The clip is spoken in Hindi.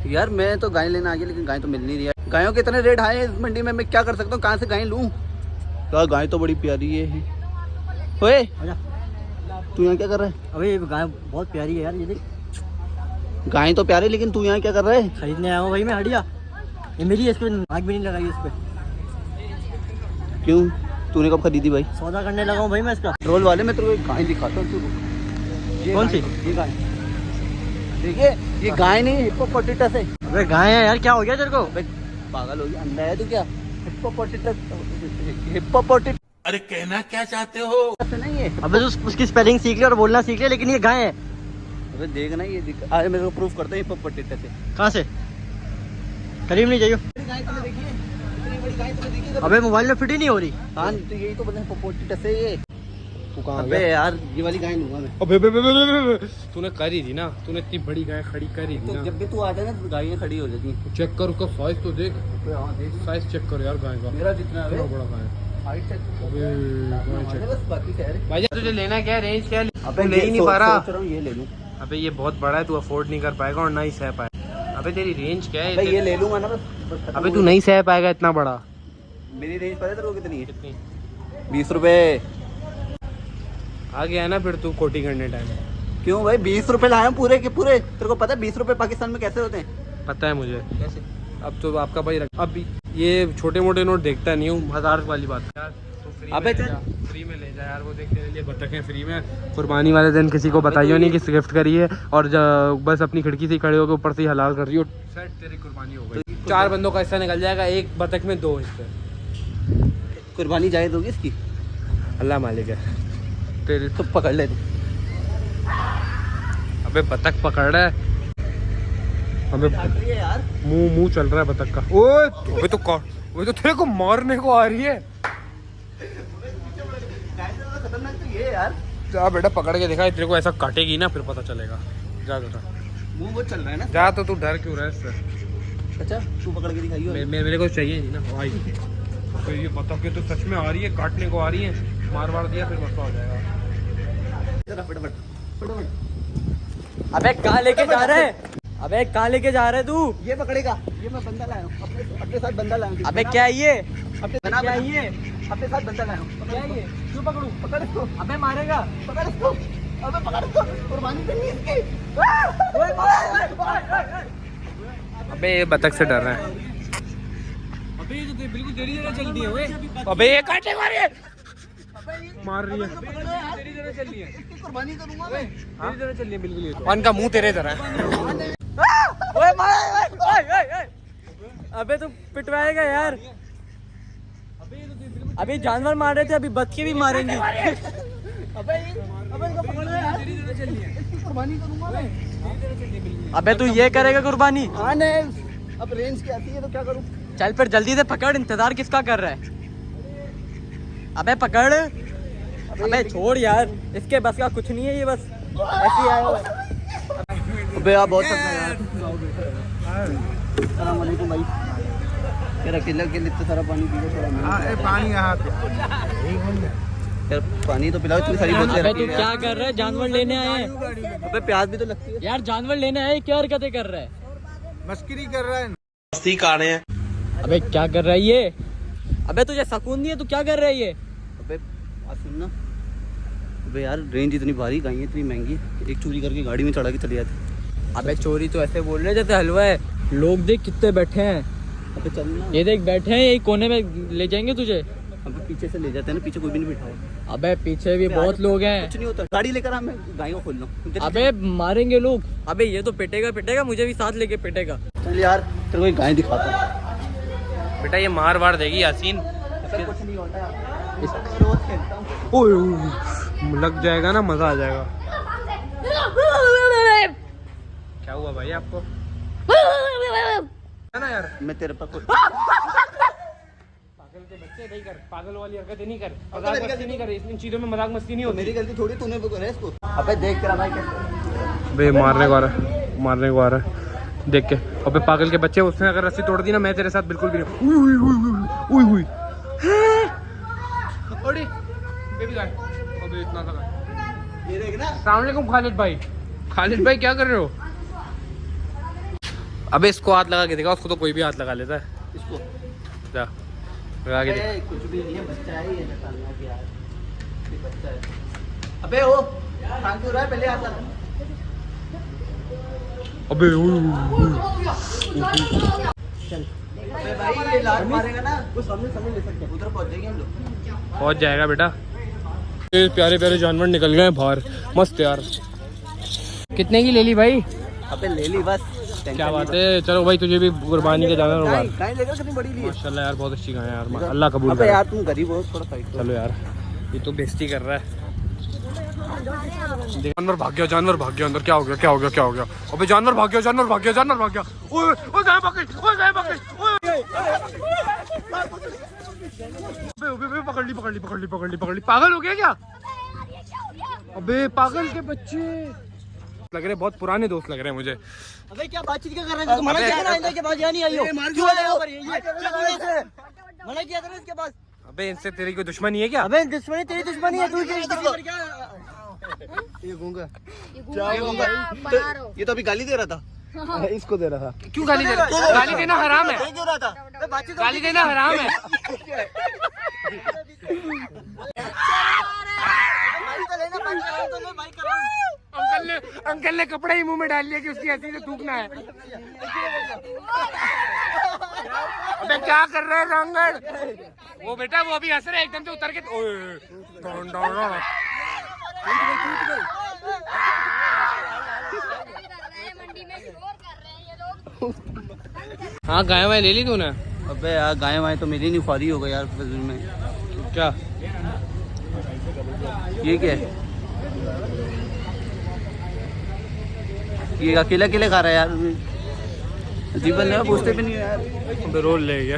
यार मैं तो गाय लेने आ गया लेकिन गाय तो मिल नहीं रही है। गायों के इतने रेट हाई है इस मंडी में, मैं क्या कर सकता हूँ, कहाँ से गाय लूँ? यार गाय तो बड़ी प्यारी है। ओए तू यहाँ क्या कर रहा है? अबे गाय बहुत प्यारी है यार, ये देख। गाय तो प्यारी, लेकिन तू यहाँ क्या कर रहा है? खरीदने आया हूँ भाई मैं हटिया। ये मेरी, इस पे आग भी नहीं लगाई इस पे। क्यों, तूने कब खरीदी भाई? सौदा करने लगा हूँ भाई मैं इसका। रोल वाले मैं तेरे को गाय दिखाता हूँ। कौन सी? ये गाय देखिए, ये गाय नहीं हिप्पोपोटेटस है। अबे गाय है यार, क्या हो गया तेरे को? पागल हो गया, अंधा है तू क्या? हिप्पोपोटेटस अरे कहना क्या चाहते हो? नहीं है। अबे तो उसकी स्पेलिंग सीख ले और बोलना सीख ले, लेकिन ये गाय है। अबे देखना ये आज मेरे को प्रूफ करता है हिप्पोपोटेटस है। कहाँ से? करीब नहीं जाइयो। गाय तुमने देखी है? इतनी बड़ी गाय तुमने देखी है? अबे मोबाइल में फिट ही नहीं हो रही। हाँ तो यही तो बोलते हैं हिप्पोपोटेटस है ये। तू कहाँ अबे यार ये वाली गाय लूंगा मैं। अबे तूने करी थी ना, तूने इतनी बड़ी गाय खड़ी करी थी तो ना। जब भी तू आता है ना तो गायें खड़ी हो जाती हैं। चेक कर उसका साइज तो देख, हाँ देख, साइज चेक कर यार गाय का। मेरा जितना है बड़ा गाय है। Height check. अबे गाय चेक। बस बाकी क्या है? भाई तुझे लेना क्या है, रेंज क्या है? अबे तू ले ही नहीं पा रहा। सोच रहा हूँ ये ले लूं। अबे ये बहुत बड़ा है, तू अफोर्ड नहीं कर पाएगा और ना ही सह पाएगा। अबे तेरी रेंज क्या अबे है? ये ले लूंगा ना बस खत्म अबे हो तू गया। नहीं सह पाएगा इतना बड़ा। मेरी रेंज पता है तेरे को कितनी है? कितनी? 20 रुपए। आ गया है ना फिर तू कोटी करने टाइम। क्यों भाई 20 रुपए लाया हूं पूरे के पूरे। तेरे को पता है 20 रुपए पाकिस्तान में कैसे होते हैं? पता है मुझे। कैसे? अब तो आपका भाई अब ये छोटे मोटे नोट देखता नहीं हूँ, 1000 वाली बात यार। तो फ्री अबे में ले जा, फ्री में ले जा यार। वो देख तेरे लिए बतखें फ्री में कुर्बानी वाले दिन किसी को बताइयो नहीं कि गिफ्ट करी है, और बस अपनी खिड़की से ही खड़े होकर ऊपर से ही हलाल कर रही हो। सेट तेरी कुर्बानी हो गई। 4 बंदों का हिस्सा निकल जाएगा, एक बतख में 2 हिस्से। कुर्बानी जायज होगी इसकी? अल्लाह मालिक है। तेरी तो पकड़ ले तू। अबे बतख पकड़ रहा है। अबे यार मुंह चल रहा है बतख का। ओए अबे तो वो तो तेरे को मारने को आ रही है। खतरनाक तो ये यार। जा बेटा पकड़ के दिखा, तेरे को ऐसा काटेगी ना फिर पता चलेगा। जा बेटा, मुंह बहुत चल रहा है ना। जा। तो तू डर क्यों रहा है इससे? अच्छा तू पकड़ के दिखाइयो। मेरे को चाहिए नहीं ना भाई। तो ये बतख के तो सच में आ रही है, काटने को आ रही है। मार दिया फिर मसला हो जाएगा। फटाफट फटाफट। अबे कहाँ लेके जा रहे है? अबे कहाँ लेके जा रहे तू? ये पकड़ेगा। ये मैं बंदा लाया हूँ अपने साथ बंदा लाया हूँ। अबे क्या ये? अपने क्या ये? अपने साथ बंदा लाया हूँ। क्या ये? क्यों पकड़ूं? पकड़ इसको। अबे मारेगा? पकड़ इसको। अबे पकड़ इसको। कुर्बानी करनी है इसकी। अबे ये बतख से डर रहा है। अबे ये तो बिल्कुल तेरी जगह चलती है ओए। अबे ये काटने को आ रही है, मार रही है। तेरी जगह चल रही है। इसकी कुर्बानी करूंगा मैं। तेरी जगह चल रही है बिल्कुल ये तो। वन का मुंह तेरे तरह है। ओए मार! ओए! अबे तू पिटवाएगा यार। अभी जानवर मार रहे थे, अभी बतखे भी मारेंगे। अबे इनको पकड़ ले यार। इसकी कुर्बानी करूंगा मैं। अबे तू ये करेगा कुर्बानी? हाँ नहीं, अब रेंज की आती है तो क्या करूं? चल फिर जल्दी से पकड़, इंतजार किसका कर रहा है? अबे पकड़। अबे छोड़ यार, इसके बस का कुछ नहीं है, ये बस ऐसे ही आया हुआ है। अबे आप बहुत थक गए यार। अस्सलाम वालेकुम भाई। यार अकेले अकेले इतना सारा पानी पी लो थोड़ा। पानी यहाँ पे यार पानी तो पिलाओ, इतनी सारी बोतलें अबे रखी तू हैं क्या यार। कर रहा है? जानवर लेने आए हैं अबे प्याज भी तो लगती है यार, जानवर लेने आए, क्या हरकतें कर रहा है? मस्करी कर रहा है। मस्ती कर रहे हैं। अबे क्या कर रहा है ये? अबे तुझे सुकून नहीं है? तू क्या कर रहा है ये? अबे बात सुन ना। अबे यार रेंज इतनी भारी, गाय इतनी महंगी, एक चोरी करके गाड़ी में चढ़ा के चले जाते। अबे चोरी तो ऐसे बोल रहे जैसे हलवा है। लोग देख कितने बैठे हैं। अबे चल ना। ये देख बैठे हैं, यही कोने में ले जाएंगे तुझे। अबे पीछे से ले जाते हैं ना, पीछे कोई भी नहीं बैठा है। अबे पीछे भी बहुत लोग हैं। कुछ नहीं होता, गाड़ी लेकर आ, मैं गाय को खोल लूं। अबे मारेंगे लोग। अबे ये तो पिटेगा, मुझे भी साथ लेके पिटेगा। चल यार तेरे को एक गाय दिखाता हूं। बेटा ये मार वार देगी यासीन। ऐसा कुछ नहीं होता है। इसको रोज खेलता हूं। ओए लग जाएगा ना, मजा आ जाएगा। क्या हुआ भाई आपको? है ना यार, मैं तेरे पर पागल के बच्चे नहीं कर, पागल वाली हरकतें नहीं कर, मजाक मस्ती नहीं कर। इन चीजों में मजाक मस्ती नहीं तो होती। मेरी गलती थोड़ी, तूने वो करा है इसको। अबे देख तेरा भाई कैसे। बे मारने को आ रहा है देख के। अबे पागल के बच्चे, उसने अगर रस्सी तोड़ दी ना, मैं तेरे साथ बिल्कुल भी नहीं। उई ओडी बेबी गाय। अबे इतना लगा। ये देख ना। अस्सलाम वालेकुम खालिद भाई। क्या कर रहे हो? अबे इसको हाथ लगा के देखा, उसको तो कोई भी हाथ लगा लेता है। इसको जा लगा के देख। अबे कुछ भी नहीं है, बच्चा है ये निकालना क्या है, ये बच्चा है। अबे ओ काम क्यों रहा है, पहले हाथ लगा। अबे चल अबे भाई ये लात मारेगा ना, वो सामने सामने ले सकते हैं, उधर पहुंच जाएंगे हम लोग। पहुंच जाएगा बेटा। ये प्यारे प्यारे जानवर निकल गए बाहर, मस्त यार। कितने की ले ली भाई? अबे ले ली बस, क्या बात है। चलो भाई तुझे भी कुर्बानी के जानवर होगा। गाय लेगा, कितनी बड़ी ली है माशाल्लाह यार, बहुत अच्छी गाय है यार, अल्लाह कबूल अबे करे। यार तुम गरीब हो, थोड़ा साइड चलो यार, ये तो बेइज्जती कर रहा है। जानवर भाग गया, जानवर भाग गया अंदर। क्या हो गया, क्या हो गया, क्या हो गया? अबे जानवर भाग गया, जानवर भाग गया, जानवर भाग गया। ओए ओए गाय भाग गई, ओए गाय भाग गई, ओए अबे पकड़ ली, पकड़ ली, पकड़ ली, पकड़ ली, पकड़ ली। पागल हो गया क्या? अबे पागल के बच्चे लग रहे, बहुत पुराने दोस्त लग रहे हैं मुझे। अबे क्या बातचीत क्या कर रहे हो, तुम्हारा क्या है ना, के पास यहाँ नहीं आई हो, क्यों आए हो पर ये मना किया था ना इसके पास। अबे इनसे तेरी कोई दुश्मनी है क्या? अबे दुश्मनी तेरी दुश्मनी है, तू क्या ये गूंगा, ये तो अभी गाली दे रहा था, इसको दे रहा था। क्यों गाली दे रहा? गाली देना हराम है, क्यों रहा था, गाली देना हराम है। अंकल ने कपड़ा ही मुंह में डाल लिया कि उसकी हंसी से थूकना है। अबे क्या कर रहे हैं रंगड़? वो बेटा वो अभी हंस रहे, एकदम से उतर के हाँ गाय वाय ले ली तूने? अबे यार गाय वाय तो मिली नहीं, ख्वारी हो गई यार फिजूल में। क्या ये क्या है, ये अकेले अकेले खा रहा है यार, जीवन में पूछते भी नहीं है यार। रोल ले गया।